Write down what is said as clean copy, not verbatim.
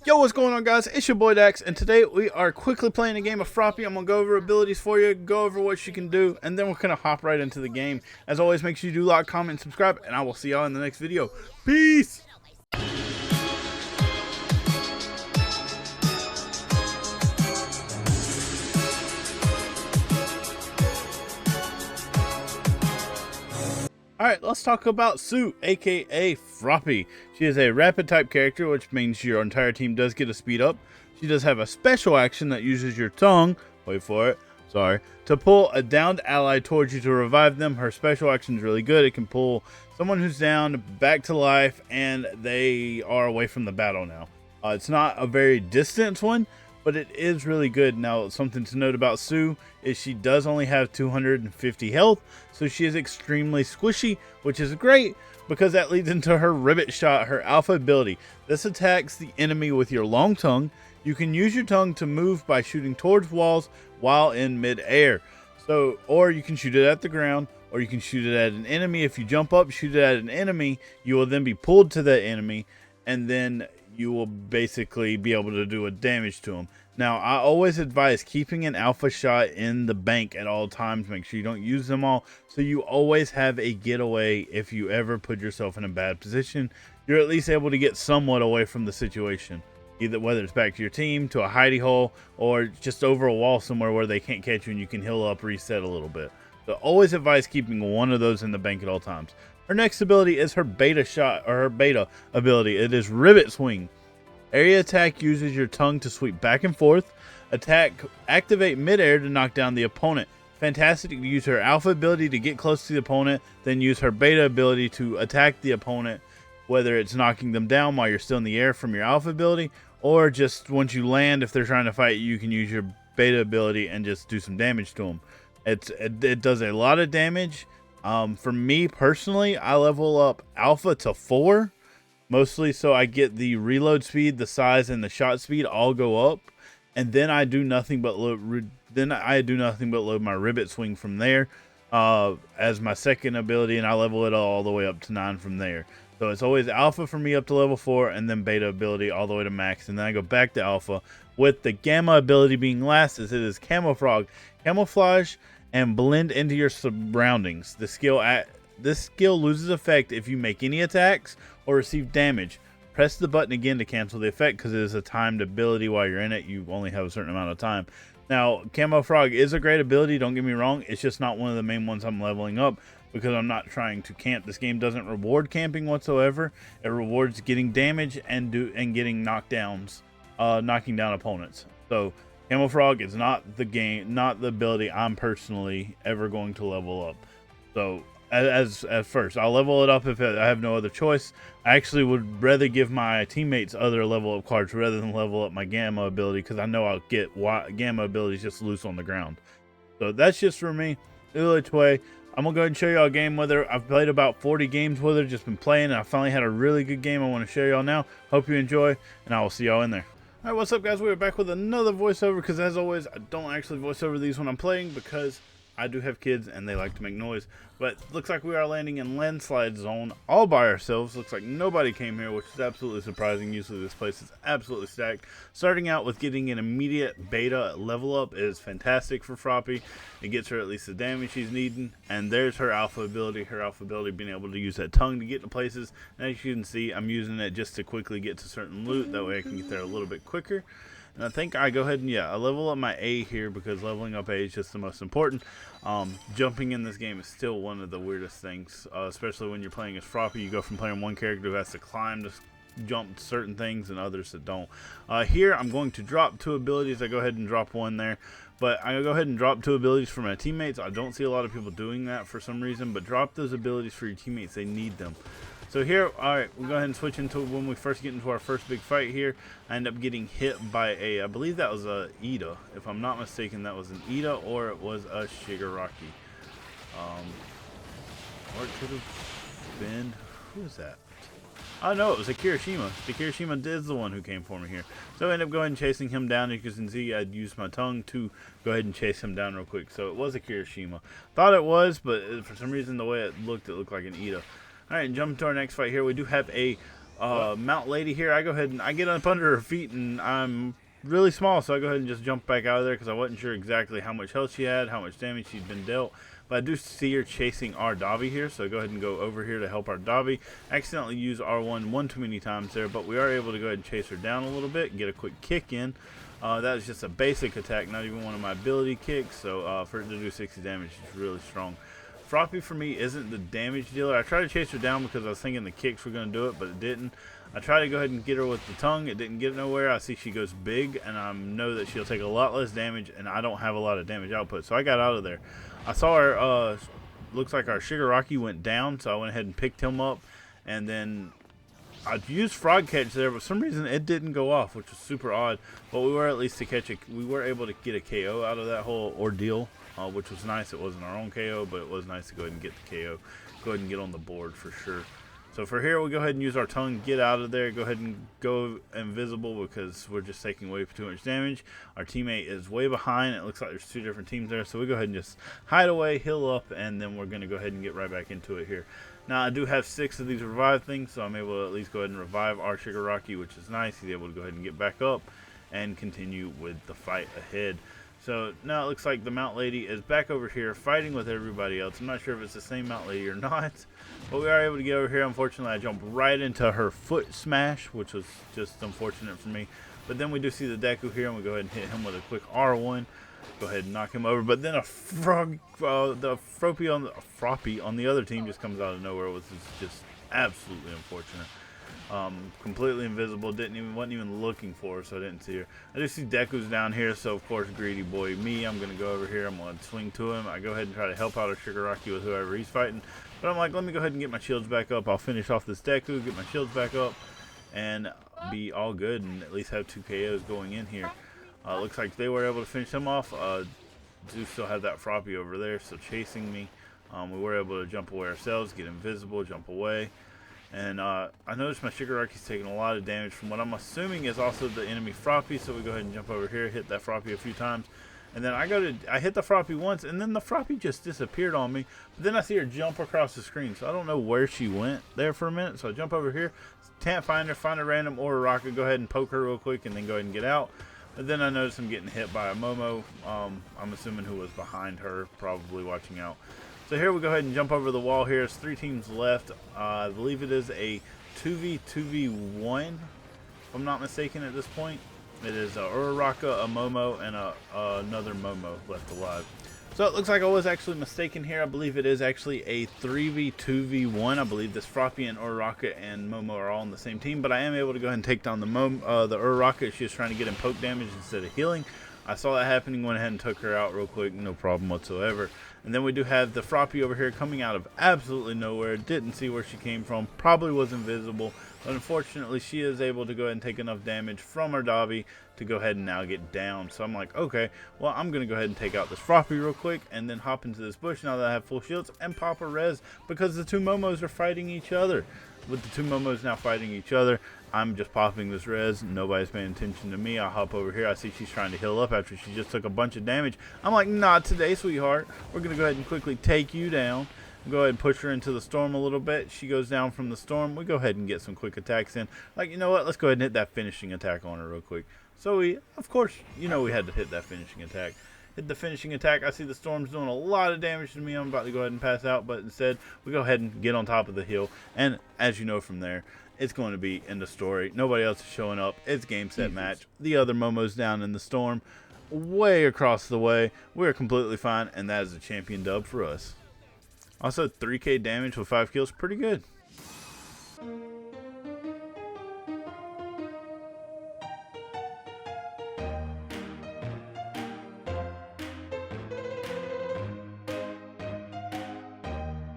Yo, what's going on, guys? It's your boy Dax, and today we are quickly playing a game of Froppy. I'm going to go over abilities for you, go over what you can do, and then we're going to hop right into the game. As always, make sure you do like, comment, and subscribe, and I will see y'all in the next video. Peace! Alright, let's talk about Sue, aka Froppy. She is a rapid type character, which means your entire team does get a speed up. She does have a special action that uses your tongue, wait for it, sorry, to pull a downed ally towards you to revive them. Her special action is really good. It can pull someone who's down back to life, and they are away from the battle now. It's not a very distant one, but it is really good. Now, something to note about Sue is she does only have 250 health, so she is extremely squishy, which is great because that leads into her ribbit shot, her alpha ability. This attacks the enemy with your long tongue. You can use your tongue to move by shooting towards walls while in mid-air. So, or you can shoot it at the ground, or you can shoot it at an enemy. If you jump up, shoot it at an enemy, you will then be pulled to that enemy, and then you will basically be able to do a damage to them. Now, I always advise keeping an alpha shot in the bank at all times. Make sure you don't use them all, so you always have a getaway. If you ever put yourself in a bad position, you're at least able to get somewhat away from the situation, either whether it's back to your team, to a hidey hole, or just over a wall somewhere where they can't catch you and you can heal up, reset a little bit. So always advise keeping one of those in the bank at all times. Her next ability is her beta shot, or her beta ability. It is Ribbit Swing. Area attack uses your tongue to sweep back and forth. Activate midair to knock down the opponent. Fantastic to use her alpha ability to get close to the opponent, then use her beta ability to attack the opponent, whether it's knocking them down while you're still in the air from your alpha ability, or just once you land, if they're trying to fight you, can use your beta ability and just do some damage to them. It does a lot of damage. For me personally, I level up alpha to 4. Mostly so I get the reload speed, the size, and the shot speed all go up, and then I do nothing but load my Ribbit Swing from there as my second ability, and I level it all the way up to 9 from there. So it's always alpha for me up to level 4, and then beta ability all the way to max, and then I go back to alpha with the gamma ability being last, as it is camouflage and blend into your surroundings. This skill loses effect if you make any attacks or receive damage. Press the button again to cancel the effect because it is a timed ability while you're in it. You only have a certain amount of time. Now, Camouflage is a great ability, don't get me wrong. It's just not one of the main ones I'm leveling up because I'm not trying to camp. This game doesn't reward camping whatsoever. It rewards getting damage and getting knockdowns, knocking down opponents. So Camouflage is not the ability I'm personally ever going to level up. So as first, I'll level it up if I have no other choice. I actually would rather give my teammates other level up cards rather than level up my gamma ability, because I know I'll get gamma abilities just loose on the ground. So that's just for me. Either which way, I'm gonna go ahead and show y'all a game with her. I've played about 40 games with her, just been playing, and I finally had a really good game I want to show y'all now. Hope you enjoy, and I will see y'all in there. Alright, what's up, guys? We're back with another voiceover, because as always, I don't actually voice over these when I'm playing because I do have kids and they like to make noise. But looks like we are landing in Landslide Zone all by ourselves. Looks like nobody came here, which is absolutely surprising. Usually this place is absolutely stacked. Starting out with getting an immediate beta level up is fantastic for Froppy. It gets her at least the damage she's needing. And there's her alpha ability. Her alpha ability being able to use that tongue to get to places. And as you can see, I'm using it just to quickly get to certain loot. That way I can get there a little bit quicker. And I think I go ahead and, I level up my A here because leveling up A is just the most important. Jumping in this game is still one of the weirdest things, especially when you're playing as Froppy. You go from playing one character who has to climb to jump certain things and others that don't. Here, I'm going to drop 2 abilities. I go ahead and drop 1 there. But I go ahead and drop 2 abilities for my teammates. I don't see a lot of people doing that for some reason, but drop those abilities for your teammates. They need them. So here, alright, we'll go ahead and switch into when we first get into our first big fight here. I end up getting hit by I believe that was a Ida. If I'm not mistaken, that was an Ida or it was a Shigaraki. Or it could have been, who is that? Oh no, it was a Kirishima. The Kirishima is the one who came for me here. So I ended up going and chasing him down. As you can see, I'd used my tongue to go ahead and chase him down real quick. So it was a Kirishima. Thought it was, but for some reason the way it looked like an Ida. Alright, and jumping to our next fight here, we do have a Mount Lady here. I go ahead and I get up under her feet, and I'm really small, so I go ahead and just jump back out of there because I wasn't sure exactly how much health she had, how much damage she'd been dealt. But I do see her chasing our Dobby here, so I go ahead and go over here to help our Dobby. Accidentally use R1 one too many times there, but we are able to go ahead and chase her down a little bit and get a quick kick in. That is just a basic attack, not even one of my ability kicks, so for it to do 60 damage is really strong. Froppy for me isn't the damage dealer. I tried to chase her down because I was thinking the kicks were going to do it, but it didn't. I tried to go ahead and get her with the tongue. It didn't get nowhere. I see she goes big, and I know that she'll take a lot less damage, and I don't have a lot of damage output, so I got out of there. I saw her, looks like our Shigaraki went down, so I went ahead and picked him up, and then I used Frog Catch there, but for some reason it didn't go off, which was super odd. But we were at least we were able to get a KO out of that whole ordeal, which was nice. It wasn't our own KO, but it was nice to go ahead and get the KO. Go ahead and get on the board for sure. So for here, we'll go ahead and use our tongue, get out of there, go ahead and go invisible because we're just taking way too much damage. Our teammate is way behind. It looks like there's two different teams there. So we go ahead and just hide away, heal up, and then we're going to go ahead and get right back into it here. Now, I do have 6 of these revive things, so I'm able to at least go ahead and revive our Shigaraki, which is nice. He's able to go ahead and get back up and continue with the fight ahead. So now it looks like the Mount Lady is back over here fighting with everybody else. I'm not sure if it's the same Mount Lady or not, but we are able to get over here. Unfortunately, I jumped right into her foot smash, which was just unfortunate for me. But then we do see the Deku here, and we go ahead and hit him with a quick R1. Go ahead and knock him over. But then a the Froppy on the other team just comes out of nowhere, which is just absolutely unfortunate. Completely invisible, wasn't even looking for her, so I didn't see her. I just see Deku's down here, so of course greedy boy me, I'm gonna go over here, I'm gonna swing to him. I go ahead and try to help out our Shigaraki with whoever he's fighting, but I'm like, let me go ahead and get my shields back up. I'll finish off this Deku, get my shields back up, and be all good, and at least have 2 KOs going in here. Looks like they were able to finish him off. Do still have that Froppy over there, so chasing me. We were able to jump away ourselves, get invisible, jump away. And I noticed my Shigaraki's taking a lot of damage from what I'm assuming is also the enemy Froppy, so we go ahead and jump over here, hit that Froppy a few times. And then I hit the Froppy once, and then the Froppy just disappeared on me. But then I see her jump across the screen, so I don't know where she went there for a minute. So I jump over here, can't find her, find a random Aura Rocket, go ahead and poke her real quick, and then go ahead and get out. But then I noticed I'm getting hit by a Momo. I'm assuming who was behind her, probably watching out. So here we go ahead and jump over the wall here. There's 3 teams left. I believe it is a 2v1, if I'm not mistaken at this point. It is a Uraraka, a Momo, and another Momo left alive. So it looks like I was actually mistaken here. I believe it is actually a 3v2v1. I believe this Froppy and Uraraka and Momo are all on the same team, but I am able to go ahead and take down the Uraraka. She was trying to get him poke damage instead of healing. I saw that happening, went ahead and took her out real quick, no problem whatsoever. And then we do have the Froppy over here coming out of absolutely nowhere. Didn't see where she came from, probably was invisible. But unfortunately, she is able to go ahead and take enough damage from her Dobby to go ahead and now get down. So I'm like, okay, well, I'm going to go ahead and take out this Froppy real quick and then hop into this bush now that I have full shields and pop a res because the 2 Momos are fighting each other. With the 2 Momos now fighting each other, I'm just popping this res. Nobody's paying attention to me. I hop over here. I see she's trying to heal up after she just took a bunch of damage. I'm like, not today, sweetheart. We're going to go ahead and quickly take you down. Go ahead and push her into the storm a little bit. She goes down from the storm. We go ahead and get some quick attacks in. Like, you know what? Let's go ahead and hit that finishing attack on her real quick. So we, of course, you know we had to hit that finishing attack. Hit the finishing attack. I see the storm's doing a lot of damage to me. I'm about to go ahead and pass out, but instead we go ahead and get on top of the hill. And as you know from there, it's going to be in the story. Nobody else is showing up. It's game, set, match. The other Momo's down in the storm, way across the way. We're completely fine, and that is a champion dub for us. Also, 3k damage with 5 kills. Pretty good.